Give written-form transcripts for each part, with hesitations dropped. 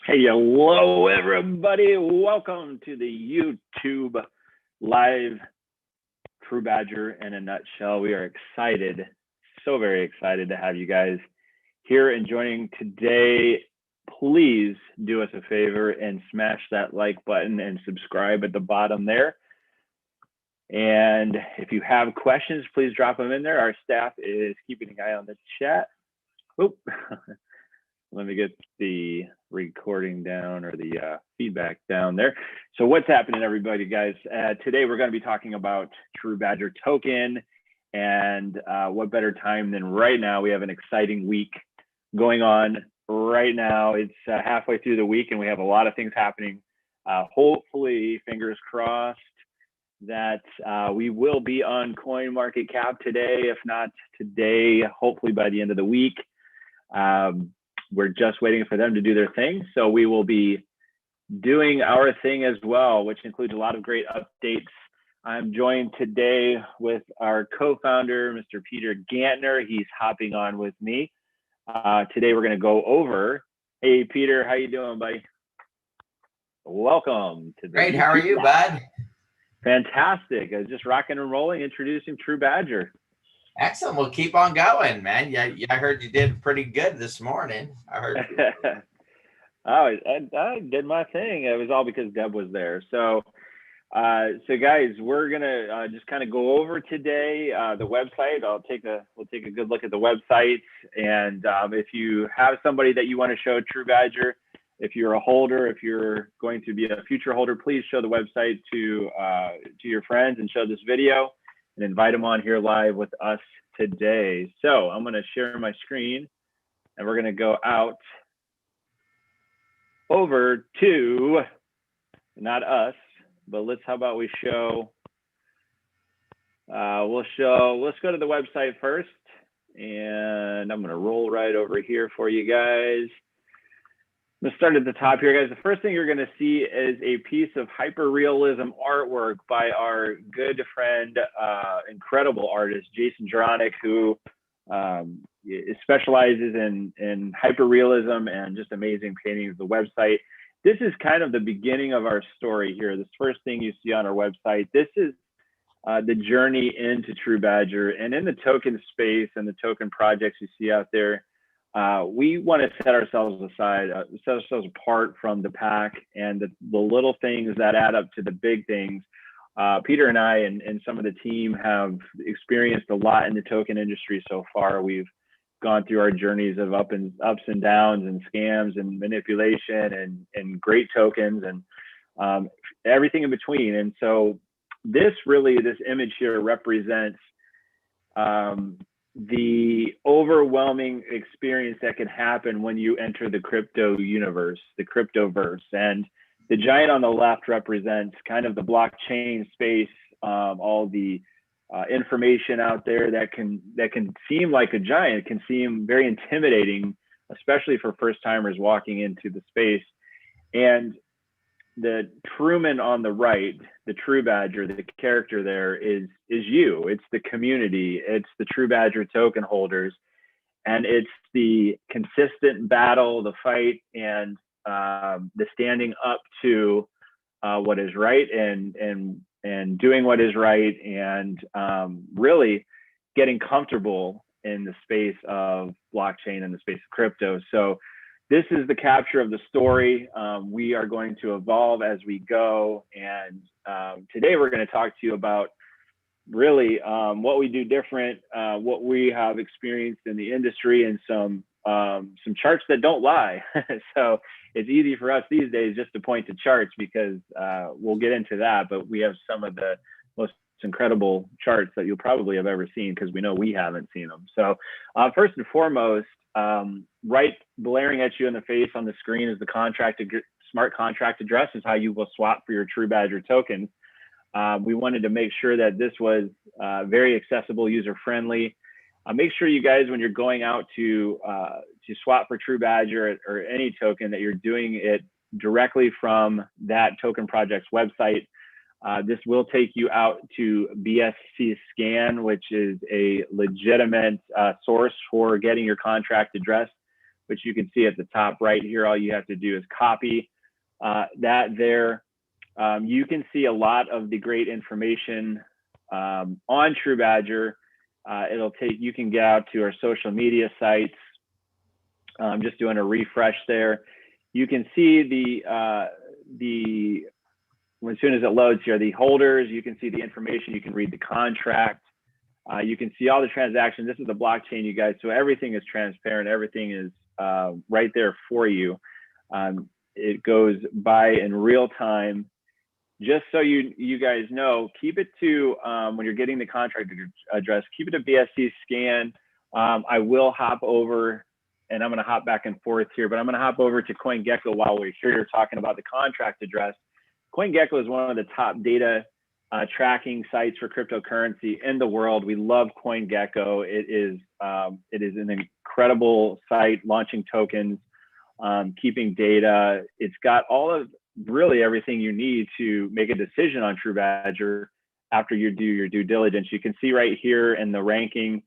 Hey, hello, everybody. Welcome to the YouTube live TruBadger in a nutshell. We are excited, so very excited to have you guys here and joining today. Please do us a favor and smash that like button and subscribe at the bottom there. And if you have questions, please drop them in there. Our staff is keeping an eye on the chat. Oop. Let me get the recording down or the feedback down there. So what's happening, everybody, guys? Today we're going to be talking about TruBadger token, and what better time than right now? We have an exciting week going on right now. It's halfway through the week, and we have a lot of things happening. Hopefully, fingers crossed, that we will be on CoinMarketCap today. If not today, hopefully by the end of the week. We're just waiting for them to do their thing. So we will be doing our thing as well, which includes a lot of great updates. I'm joined today with our co-founder, Mr. Peter Gantner. He's hopping on with me. Today we're going to go over, hey, Peter, how you doing, buddy? Welcome to the Great, how are you, bud? Fantastic. I was just rocking and rolling, introducing TruBadger. Excellent. We'll keep on going, man. Yeah, I heard you did pretty good this morning. I heard. Oh, I did my thing. It was all because Deb was there. So guys, we're gonna just kind of go over today the website. We'll take a good look at the website, and if you have somebody that you want to show TruBadger, if you're a holder, if you're going to be a future holder, please show the website to your friends and show this video and invite them on here live with us today. So I'm going to share my screen, and we're going to go out over to, not us, but how about we show, let's go to the website first, and I'm going to roll right over here for you guys. Let's start at the top here, guys. The first thing you're going to see is a piece of hyper-realism artwork by our good friend, incredible artist, Jason Juronic, who specializes in hyper-realism and just amazing paintings of the website. This is kind of the beginning of our story here. This first thing you see on our website, this is the journey into TruBadger. And in the token space and the token projects you see out there, we want to set ourselves apart from the pack and the little things that add up to the big things. Peter and I and some of the team have experienced a lot in the token industry so far. We've gone through our journeys of ups and downs and scams and manipulation and great tokens and everything in between. And so this image here represents the overwhelming experience that can happen when you enter the crypto universe, the cryptoverse. And the giant on the left represents kind of the blockchain space, all the information out there that can seem like a giant. It can seem very intimidating, especially for first timers walking into the space. And the Truman on the right, the TruBadger, the character there is you. It's the community. It's the TruBadger token holders, and it's the consistent battle, the fight, and the standing up to what is right and doing what is right, and really getting comfortable in the space of blockchain and the space of crypto. So this is the capture of the story. We are going to evolve as we go. And today we're going to talk to you about really what we do different, what we have experienced in the industry, and some charts that don't lie. So it's easy for us these days just to point to charts because we'll get into that, but we have some of the most incredible charts that you'll probably have ever seen because we know we haven't seen them. So first and foremost, right blaring at you in the face on the screen is the smart contract address is how you will swap for your TruBadger tokens. We wanted to make sure that this was very accessible, user-friendly. Make sure you guys, when you're going out to swap for TruBadger or any token, that you're doing it directly from that token project's website. This will take you out to BSC Scan, which is a legitimate source for getting your contract address. which you can see at the top right here. All you have to do is copy that there. You can see a lot of the great information on TruBadger. You can get out to our social media sites. Just doing a refresh there. You can see as soon as it loads here, the holders, you can see the information, you can read the contract. You can see all the transactions. This is the blockchain, you guys. So everything is transparent. Everything is right there for you. It goes by in real time. Just so you guys know, keep it to, when you're getting the contract address, keep it to BSC Scan. I will hop over, and I'm going to hop back and forth here, but I'm going to hop over to CoinGecko while we're here talking about the contract address. CoinGecko is one of the top data tracking sites for cryptocurrency in the world. We love CoinGecko. It is an incredible site, launching tokens, keeping data. It's got all of really everything you need to make a decision on TruBadger after you do your due diligence. You can see right here in the ranking,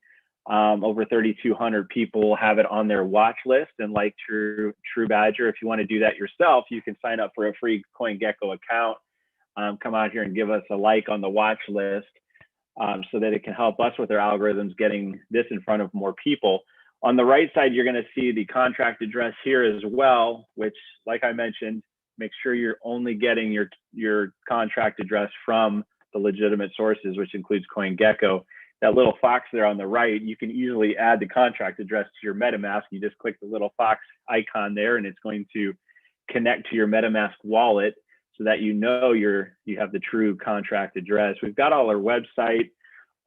over 3,200 people have it on their watch list and like TruBadger. If you want to do that yourself, you can sign up for a free CoinGecko account. Come out here and give us a like on the watch list so that it can help us with our algorithms getting this in front of more people. On the right side, you're going to see the contract address here as well, which, like I mentioned, make sure you're only getting your contract address from the legitimate sources, which includes CoinGecko. That little fox there on the right, you can easily add the contract address to your MetaMask. You just click the little fox icon there, and it's going to connect to your MetaMask wallet so that you have the true contract address. We've got all our website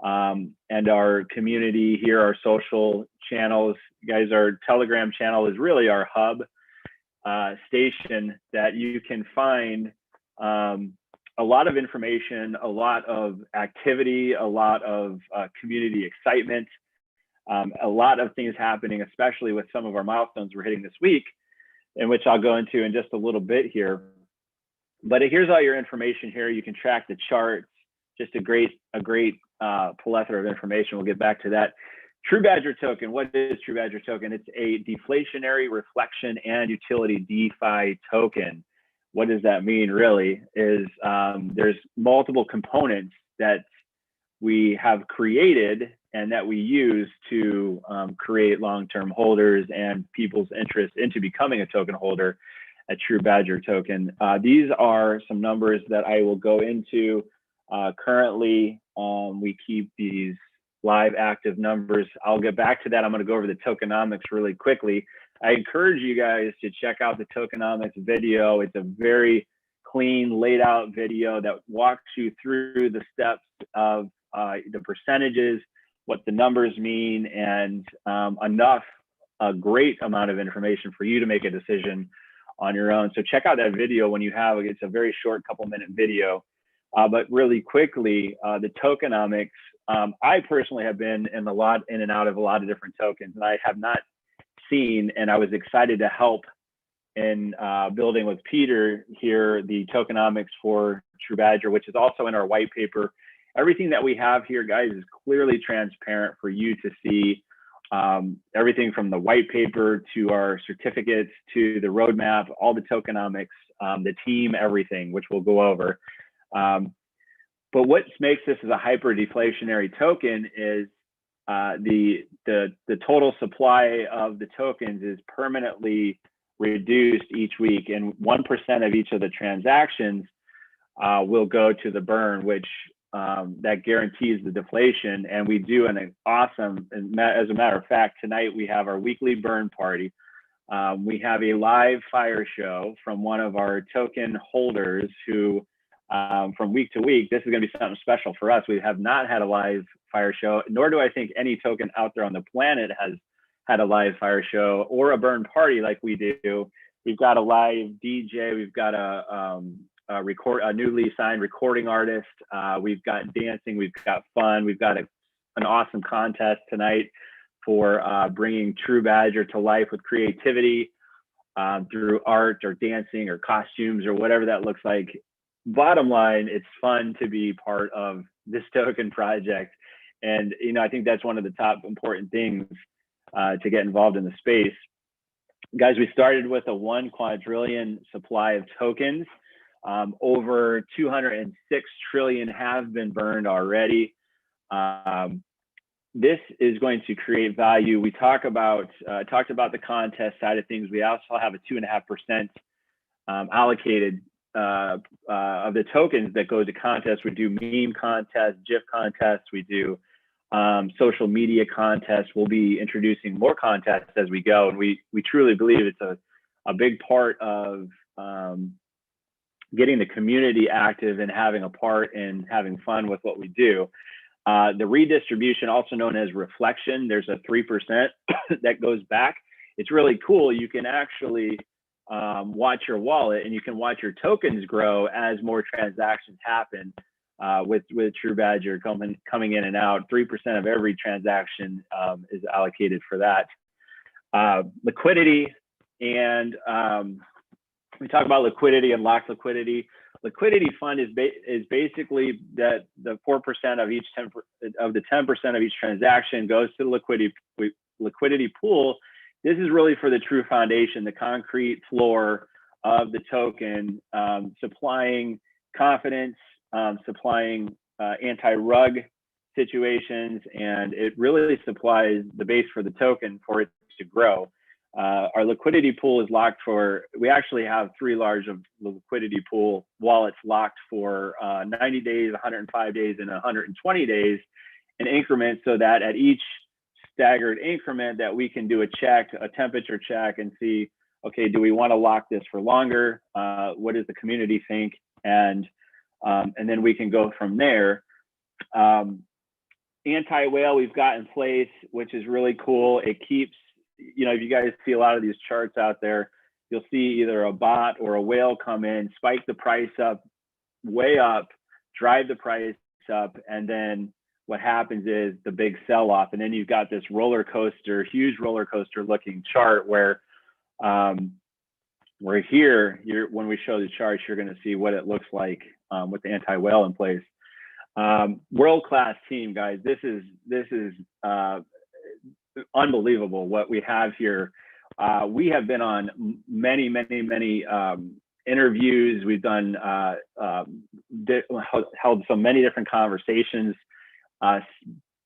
and our community here, our social channels. You guys, our Telegram channel is really our hub station that you can find a lot of information, a lot of activity, a lot of community excitement, a lot of things happening, especially with some of our milestones we're hitting this week, in which I'll go into in just a little bit here. But here's all your information here. You can track the charts, just a great plethora of information. We'll get back to that. TruBadger token. What is TruBadger token? It's a deflationary reflection and utility DeFi token. What does that mean really? Is there's multiple components that we have created and that we use to create long-term holders and people's interest into becoming a token holder, a TruBadger token. These are some numbers that I will go into. Currently, we keep these live active numbers. I'll get back to that. I'm going to go over the tokenomics really quickly. I encourage you guys to check out the tokenomics video. It's a very clean, laid out video that walks you through the steps of the percentages, what the numbers mean, and a great amount of information for you to make a decision on your own. So check out that video when you have it. It's a very short couple-minute video. But really quickly, the tokenomics, I personally have been in and out of a lot of different tokens, and I have not seen, and I was excited to help in building with Peter here, the tokenomics for TruBadger, which is also in our white paper. Everything that we have here, guys, is clearly transparent for you to see. Everything from the white paper to our certificates to the roadmap, all the tokenomics, the team, everything, which we'll go over. But what makes this as a hyper deflationary token is the total supply of the tokens is permanently reduced each week, and 1% of each of the transactions will go to the burn, which that guarantees the deflation. And we do an awesome, as a matter of fact, tonight we have our weekly burn party. We have a live fire show from one of our token holders who, from week to week, this is going to be something special for us. We have not had a live fire show, nor do I think any token out there on the planet has had a live fire show or a burn party like we do. We've got a live DJ. We've got a newly signed recording artist. We've got dancing. We've got fun. We've got an awesome contest tonight for bringing TruBadger to life with creativity through art or dancing or costumes or whatever that looks like. Bottom line, it's fun to be part of this token project. And, I think that's one of the top important things to get involved in the space. Guys, we started with a 1 quadrillion supply of tokens. Over 206 trillion have been burned already. This is going to create value. We talked about the contest side of things. We also have a 2.5% allocated of the tokens that go to contests. We do meme contests, GIF contests. We do social media contests. We'll be introducing more contests as we go, and we truly believe it's a big part of getting the community active and having a part in having fun with what we do. The redistribution, also known as reflection, there's a 3% that goes back. It's really cool. You can actually watch your wallet, and you can watch your tokens grow as more transactions happen with TruBadger coming in and out. 3% of every transaction is allocated for that. Liquidity, and we talk about liquidity and locked liquidity. Liquidity fund is basically that the 4% of each 10% of the 10% of each transaction goes to the liquidity pool. This is really for the true foundation, the concrete floor of the token, supplying confidence, supplying anti-rug situations, and it really supplies the base for the token for it to grow. Our liquidity pool is locked for, we actually have 3 large of the liquidity pool wallets locked for 90 days, 105 days, and 120 days in increments, so that at each staggered increment that we can do a check, a temperature check, and see, okay, do we want to lock this for longer? What does the community think? And then we can go from there. Anti-whale we've got in place, which is really cool. It keeps, if you guys see a lot of these charts out there, you'll see either a bot or a whale come in, spike the price up, way up, drive the price up, and then what happens is the big sell-off. And then you've got this roller coaster, huge roller coaster looking chart where we're here, when we show the charts, you're going to see what it looks like with the anti-whale in place. World-class team, guys. This is unbelievable what we have here. We have been on many interviews. We've done held so many different conversations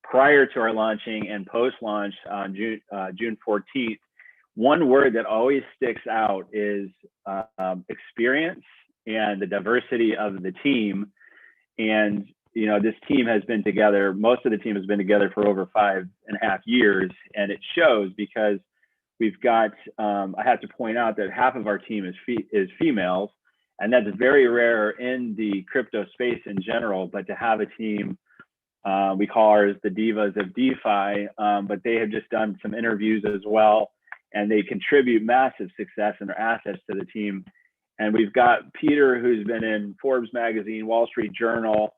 prior to our launching and post-launch on June 14th. One word that always sticks out is experience and the diversity of the team. And this team has been together, most of the team has been together for over 5.5 years, and it shows because we've got, I have to point out that half of our team is females, and that's very rare in the crypto space in general, but to have a team, we call ours the divas of DeFi, but they have just done some interviews as well, and they contribute massive success and their assets to the team. And we've got Peter, who's been in Forbes magazine, Wall Street Journal.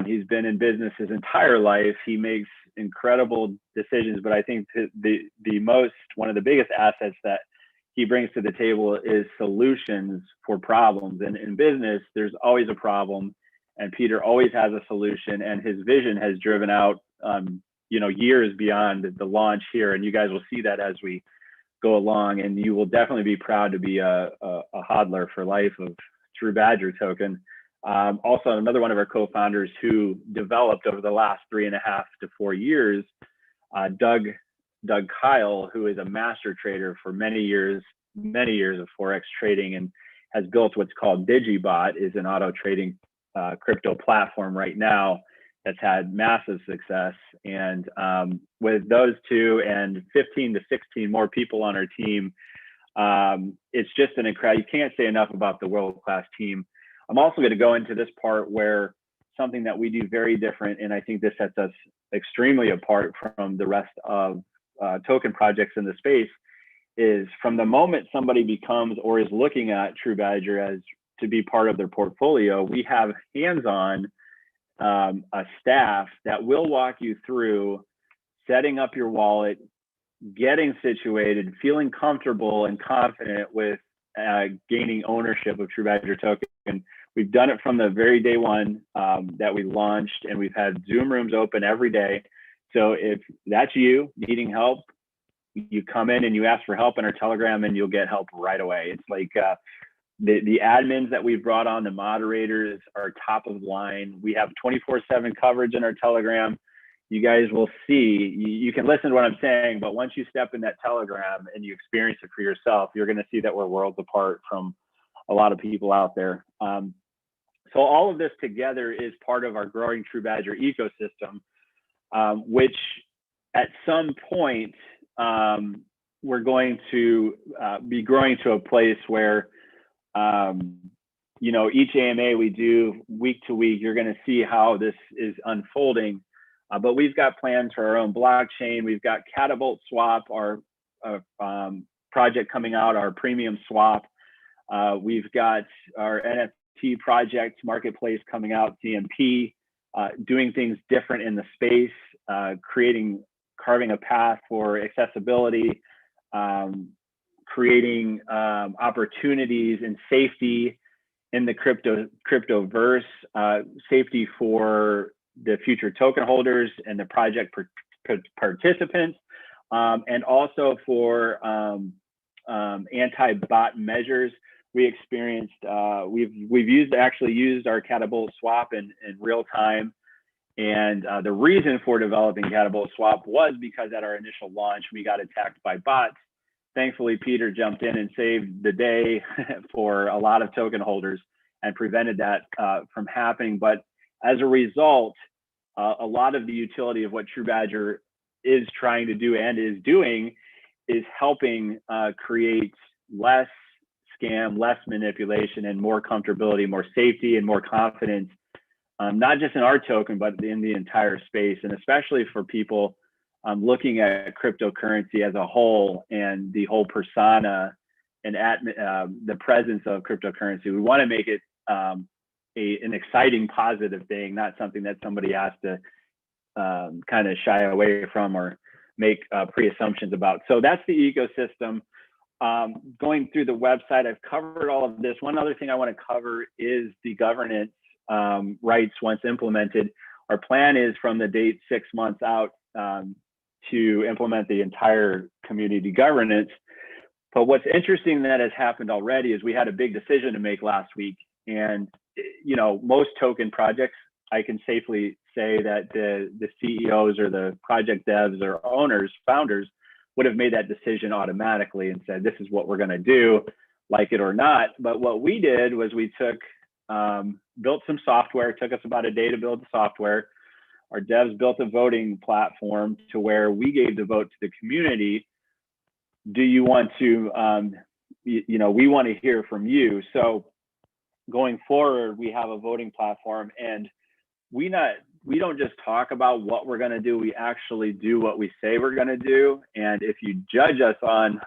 He's been in business his entire life. He makes incredible decisions, but I think one of the biggest assets that he brings to the table is solutions for problems. And in business, there's always a problem, and Peter always has a solution, and his vision has driven out, years beyond the launch here. And you guys will see that as we go along, and you will definitely be proud to be a hodler for life of TruBadger token. Also, another one of our co-founders who developed over the last 3.5 to 4 years, Doug Kyle, who is a master trader for many years of Forex trading, and has built what's called DigiBot, is an auto trading crypto platform right now that's had massive success. And with those two and 15 to 16 more people on our team, it's just an incredible, you can't say enough about the world-class team. I'm also going to go into this part where something that we do very different, and I think this sets us extremely apart from the rest of token projects in the space, is from the moment somebody becomes or is looking at TruBadger as to be part of their portfolio, we have hands-on a staff that will walk you through setting up your wallet, getting situated, feeling comfortable and confident with gaining ownership of TruBadger token. We've done it from the very day one that we launched, and we've had Zoom rooms open every day. So if that's you needing help you come in and you ask for help in our Telegram, and you'll get help right away. It's like the admins that we've brought on, the moderators, are top of the line. We have 24/7 coverage in our Telegram. You guys will see, you can listen to what I'm saying, but once you step in that Telegram and you experience it for yourself, you're going to see that we're worlds apart from a lot of people out there. So all of this together is part of our growing TruBadger ecosystem, which at some point, we're going to be growing to a place where, you know, each AMA we do week to week, you're going to see how this is unfolding. But we've got plans for our own blockchain. We've got Catapult Swap, our project coming out, our premium swap. We've got our NFT project marketplace coming out, CMP, doing things different in the space, carving a path for accessibility, creating opportunities and safety in the cryptoverse, safety for the future token holders and the project participants, and also for anti-bot measures. We experienced, we've actually used our Catapult Swap in real time. And the reason for developing Catapult Swap was because at our initial launch, we got attacked by bots. Thankfully, Peter jumped in and saved the day for a lot of token holders and prevented that from happening. But as a result, a lot of the utility of what TruBadger is trying to do and is doing is helping create less scam, less manipulation, and more comfortability, more safety, and more confidence, not just in our token, but in the entire space, and especially for people looking at cryptocurrency as a whole and the whole persona and the presence of cryptocurrency. We want to make it an exciting, positive thing, not something that somebody has to kind of shy away from or make pre-assumptions about. So that's the ecosystem. Going through the website, I've covered all of this. One other thing I want to cover is the governance rights once implemented. Our plan is from the date 6 months out to implement the entire community governance. But what's interesting that has happened already is we had a big decision to make last week. And, you know, most token projects, I can safely say that the CEOs or the project devs or owners, founders, would have made that decision automatically and said, this is what we're going to do, like it or not. But what we did was we built some software. It took us about a day to build the software. Our devs built a voting platform to where we gave the vote to the community. Do you want to, you know, we want to hear from you. So going forward, we have a voting platform, and we don't just talk about what we're going to do. We actually do what we say we're going to do. And if you judge us on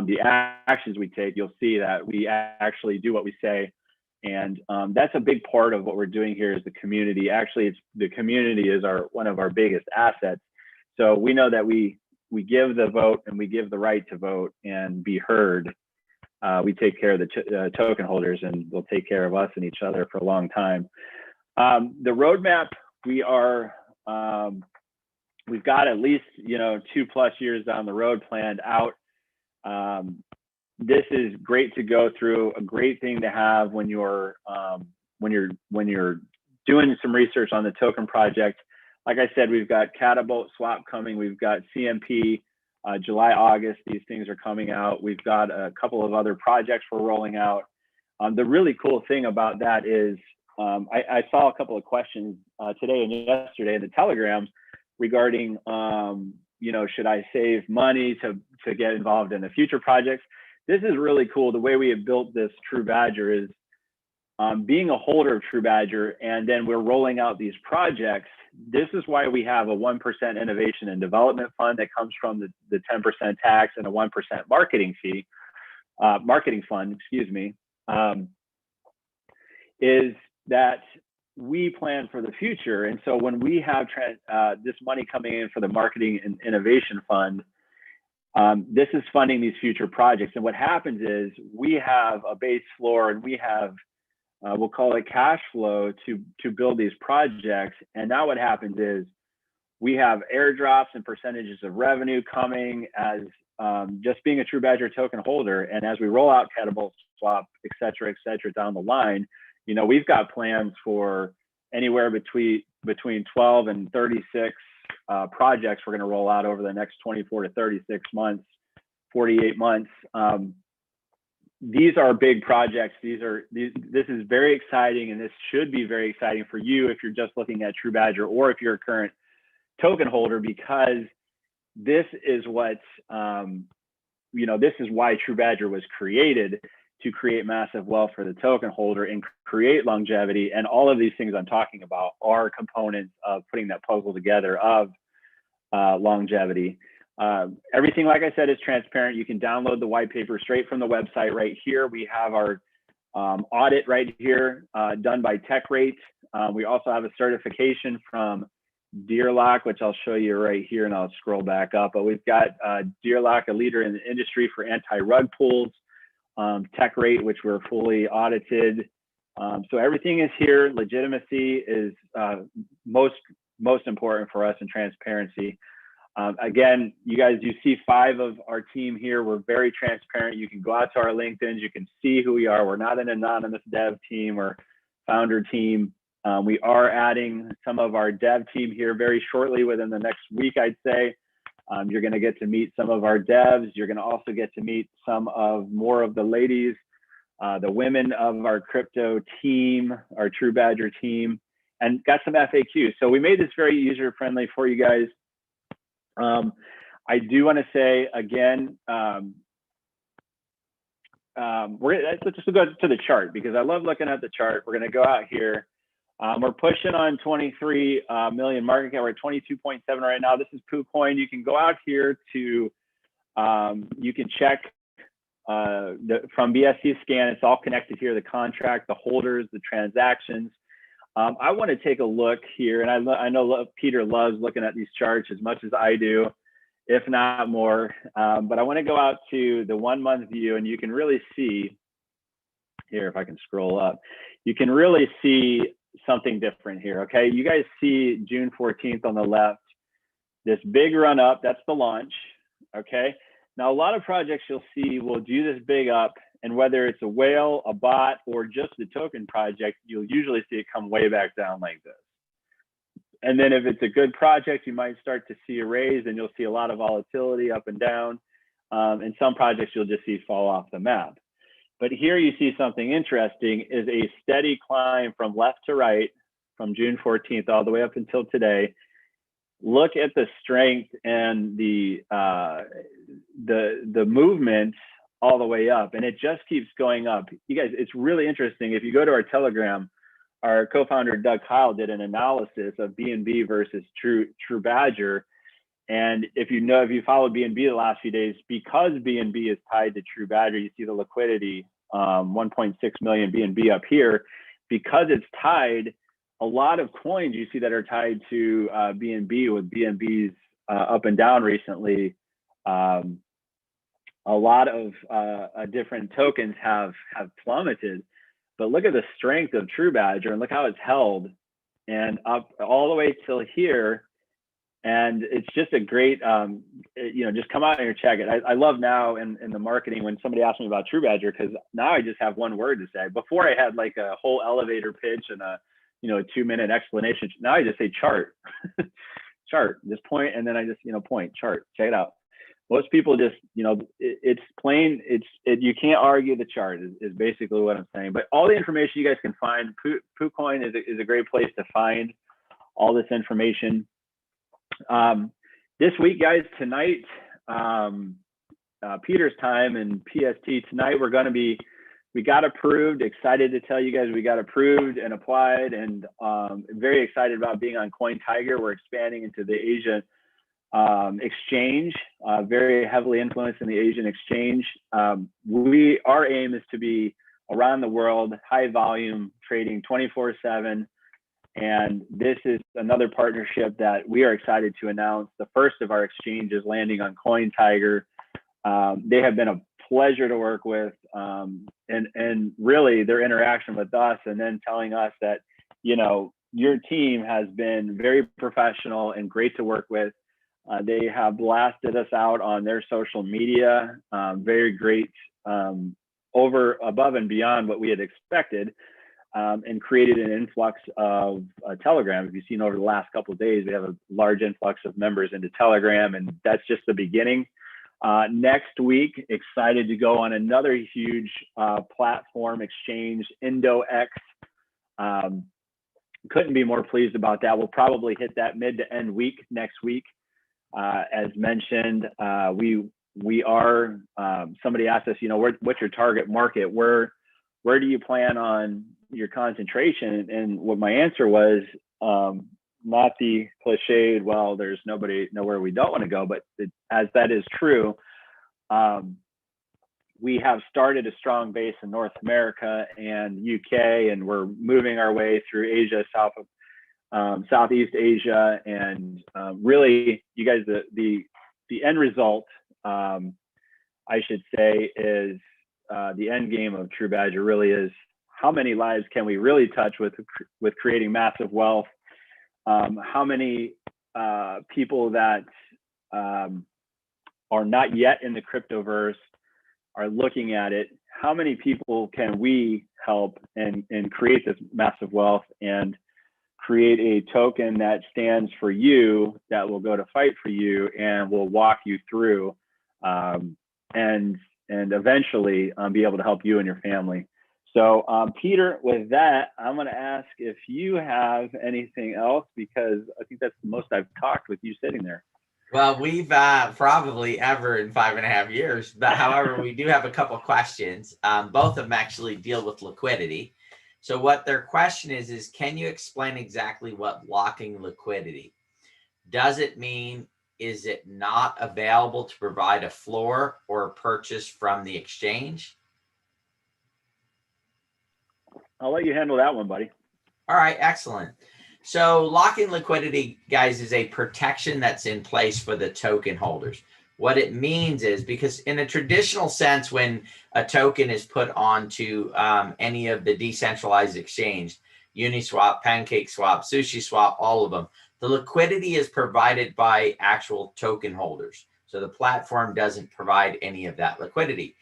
the actions we take, you'll see that we actually do what we say. And that's a big part of what we're doing here is the community. Actually, the community is one of our biggest assets. So we know that we give the vote and we give the right to vote and be heard. We take care of the token holders, and we'll take care of us and each other for a long time. The roadmap, we've got at least 2+ years down the road planned out. This is great to go through, a great thing to have when you're doing some research on the token project. Like I said, we've got Catapult Swap coming, we've got CMP, July, August, these things are coming out. We've got a couple of other projects we're rolling out. The really cool thing about that is I saw a couple of questions today and yesterday in the Telegram regarding, should I save money to get involved in the future projects? This is really cool. The way we have built this TruBadger is being a holder of TruBadger, and then we're rolling out these projects. This is why we have a 1% innovation and development fund that comes from the 10% tax and a 1% marketing fund, excuse me, is that we plan for the future. And so when we have this money coming in for the marketing and innovation fund, this is funding these future projects. And what happens is we have a base floor, and we have, we'll call it cash flow to build these projects. And now what happens is We have airdrops and percentages of revenue coming as just being a TruBadger token holder. And as we roll out Catapult Swap, et cetera, down the line, you know, we've got plans for anywhere between 12 and 36 projects we're going to roll out over the next 24 to 36 months, 48 months. These are big projects. This is very exciting, and this should be very exciting for you if you're just looking at TruBadger or if you're a current token holder, because this is what, you know, this is why TruBadger was created, to create massive wealth for the token holder and create longevity. And all of these things I'm talking about are components of putting that puzzle together of longevity. Everything, like I said, is transparent. You can download the white paper straight from the website right here. We have our audit right here done by TechRate. We also have a certification from Deerlock, which I'll show you right here, and I'll scroll back up. But we've got Deerlock, a leader in the industry for anti-rug pulls, TechRate, which we're fully audited. So everything is here. Legitimacy is most important for us, and transparency. Again, you guys, you see 5 of our team here. We're very transparent. You can go out to our LinkedIn's. You can see who we are. We're not an anonymous dev team or founder team. We are adding some of our dev team here very shortly, within the next week, I'd say. You're going to get to meet some of our devs. You're going to also get to meet more of the ladies, the women of our crypto team, our TruBadger team, and got some FAQs. So we made this very user-friendly for you guys. I do want to say again, let's just go to the chart, because I love looking at the chart. We're going to go out here. We're pushing on 23 million market cap. We're at 22.7 right now. This is PooCoin. You can go out here to, you can check from BSC Scan. It's all connected here, the contract, the holders, the transactions. I want to take a look here, and I know Peter loves looking at these charts as much as I do, if not more. But I want to go out to the 1 month view, and you can really see here, if I can scroll up, you can really see something different here. Okay, you guys see June 14th on the left, this big run up. That's the launch. Okay, now a lot of projects you'll see will do this big up, and whether it's a whale, a bot, or just the token project, you'll usually see it come way back down like this. And then if it's a good project, you might start to see a raise, and you'll see a lot of volatility up and down. And some projects you'll just see fall off the map. But here you see something interesting, is a steady climb from left to right from June 14th all the way up until today. Look at the strength and the movement all the way up, and it just keeps going up. You guys, it's really interesting. If you go to our Telegram, our co-founder Doug Kyle did an analysis of BNB versus TruBadger. And if you followed BNB the last few days, because BNB is tied to TruBadger, you see the liquidity, 1.6 million BNB up here. Because it's tied, a lot of coins you see that are tied to BNB, with BNB's up and down recently. A lot of different tokens have plummeted. But look at the strength of TruBadger, and look how it's held, and up all the way till here. And it's just a great, you know, just come out and check it. I love now in the marketing when somebody asks me about TruBadger, because now I just have one word to say. Before I had like a whole elevator pitch and a 2-minute explanation. Now I just say chart, chart, just point, and then I just, point, chart, check it out. Most people just, it's plain, you can't argue the chart is basically what I'm saying. But all the information you guys can find, PooCoin is a great place to find all this information. This week, guys, tonight, Peter's time and PST tonight, we got approved. Excited to tell you guys we got approved and applied, and very excited about being on CoinTiger. We're expanding into the Asian exchange, very heavily influenced in the Asian exchange. Our aim is to be around the world, high volume trading 24/7. And this is another partnership that we are excited to announce. The first of our exchanges landing on CoinTiger. They have been a pleasure to work with, and really their interaction with us, and then telling us that, your team has been very professional and great to work with. They have blasted us out on their social media, very great, over, above and beyond what we had expected, and created an influx of Telegram. If you've seen over the last couple of days, we have a large influx of members into Telegram, and that's just the beginning. Next week, excited to go on another huge platform exchange, IndoX. Couldn't be more pleased about that. We'll probably hit that mid to end week next week. As mentioned, we are, somebody asked us, what's your target market? Where do you plan on your concentration? And what my answer was, not the cliched, well, there's nowhere we don't want to go, but as that is true, we have started a strong base in North America and UK, and we're moving our way through Asia, Southeast Asia, and really, you guys, the end result, I should say, is the end game of TruBadger really is how many lives can we really touch with creating massive wealth? How many people that are not yet in the cryptoverse are looking at it? How many people can we help and create this massive wealth and create a token that stands for you, that will go to fight for you and will walk you through, and eventually be able to help you and your family. So Peter, with that, I'm going to ask if you have anything else, because I think that's the most I've talked with you sitting there. Well, we've probably ever in 5.5 years, but however, we do have a couple questions. Both of them actually deal with liquidity. So what their question is can you explain exactly what locking liquidity? Does it mean, is it not available to provide a floor or a purchase from the exchange? I'll let you handle that one, buddy. All right, excellent. So locking liquidity, guys, is a protection that's in place for the token holders. What it means is, because in a traditional sense, when a token is put onto any of the decentralized exchange, Uniswap, PancakeSwap, SushiSwap, all of them, the liquidity is provided by actual token holders. So the platform doesn't provide any of that liquidity.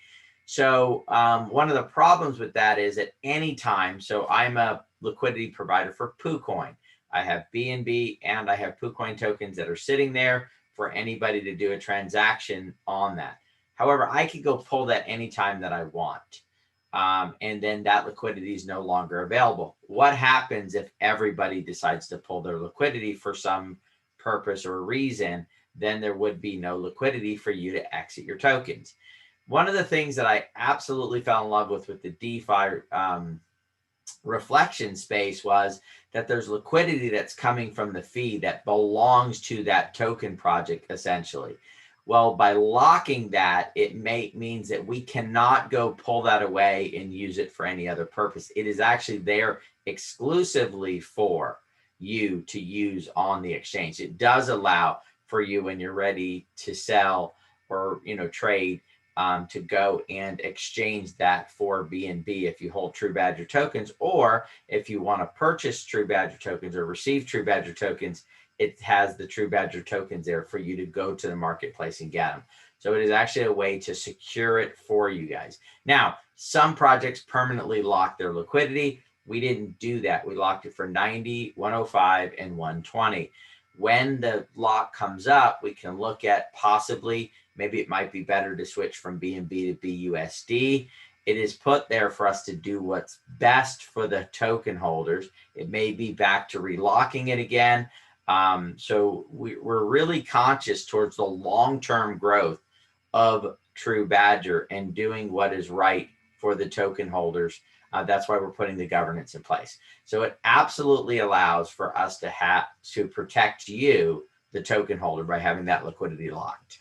So one of the problems with that is at any time, so I'm a liquidity provider for PooCoin. I have BNB and I have PooCoin tokens that are sitting there for anybody to do a transaction on that. However, I could go pull that anytime that I want. And then that liquidity is no longer available. What happens if everybody decides to pull their liquidity for some purpose or reason? Then there would be no liquidity for you to exit your tokens. One of the things that I absolutely fell in love with the DeFi reflection space was that there's liquidity that's coming from the fee that belongs to that token project, essentially. Well, by locking that, it means that we cannot go pull that away and use it for any other purpose. It is actually there exclusively for you to use on the exchange. It does allow for you, when you're ready to sell or trade, to go and exchange that for BNB if you hold TruBadger tokens, or if you want to purchase TruBadger tokens or receive TruBadger tokens, it has the TruBadger tokens there for you to go to the marketplace and get them. So it is actually a way to secure it for you guys. Now, some projects permanently lock their liquidity. We didn't do that. We locked it for 90, 105, and 120. When the lock comes up, we can look at possibly, maybe it might be better to switch from BNB to BUSD. It is put there for us to do what's best for the token holders. It may be back to relocking it again. So we're really conscious towards the long-term growth of TruBadger and doing what is right for the token holders. That's why we're putting the governance in place. So it absolutely allows for us to protect you, the token holder, by having that liquidity locked.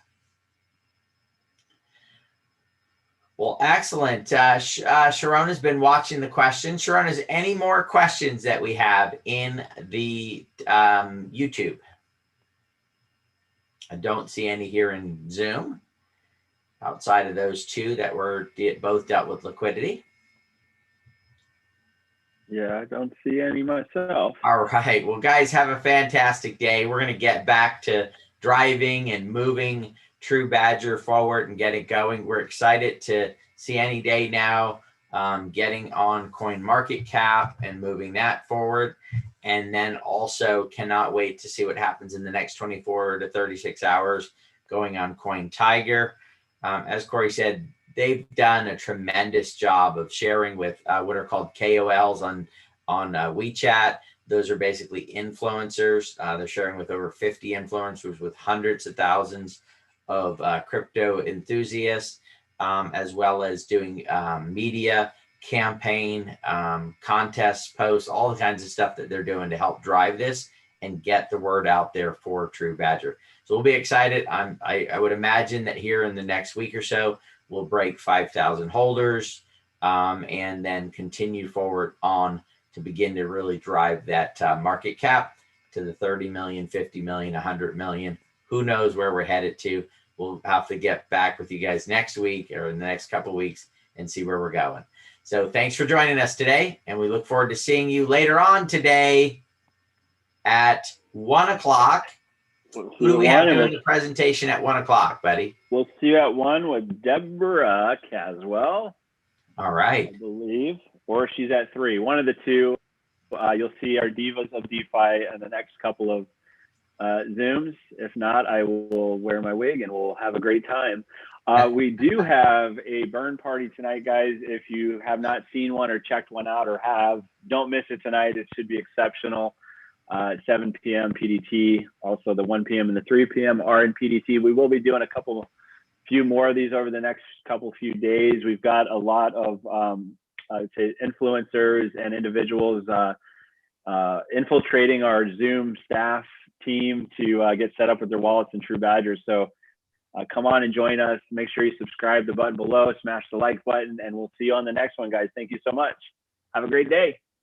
Well, excellent. Sharon has been watching the questions. Sharon, is any more questions that we have in the YouTube? I don't see any here in Zoom, outside of those two that were both dealt with liquidity. Yeah, I don't see any myself. All right. Well, guys, have a fantastic day. We're going to get back to driving and moving TruBadger forward and get it going. We're excited to see any day now getting on CoinMarketCap and moving that forward. And then also cannot wait to see what happens in the next 24 to 36 hours going on CoinTiger. As Corey said, they've done a tremendous job of sharing with what are called KOLs on WeChat. Those are basically influencers. They're sharing with over 50 influencers with hundreds of thousands of crypto enthusiasts, as well as doing media, campaign, contests, posts, all the kinds of stuff that they're doing to help drive this and get the word out there for TruBadger. So we'll be excited. I would imagine that here in the next week or so, we'll break 5,000 holders and then continue forward on to begin to really drive that market cap to the 30 million, 50 million, 100 million. Who knows where we're headed to? We'll have to get back with you guys next week or in the next couple of weeks and see where we're going. So thanks for joining us today. And we look forward to seeing you later on today at 1 o'clock. Who do we have doing the presentation at 1 o'clock, buddy? We'll see you at 1 with Deborah Caswell. All right. I believe. Or she's at 3. One of the two. You'll see our divas of DeFi in the next couple of Zooms. If not, I will wear my wig and we'll have a great time. We do have a burn party tonight, guys. If you have not seen one or checked one out or don't miss it tonight. It should be exceptional. At 7 p.m. PDT. Also, the 1 p.m. and the 3 p.m. are in PDT. We will be doing a few more of these over the next few days. We've got a lot of I would say influencers and individuals infiltrating our Zoom staff team to get set up with their wallets and TruBadger. So come on and join us. Make sure you subscribe, the button below, smash the like button, and we'll see you on the next one, guys. Thank you so much. Have a great day.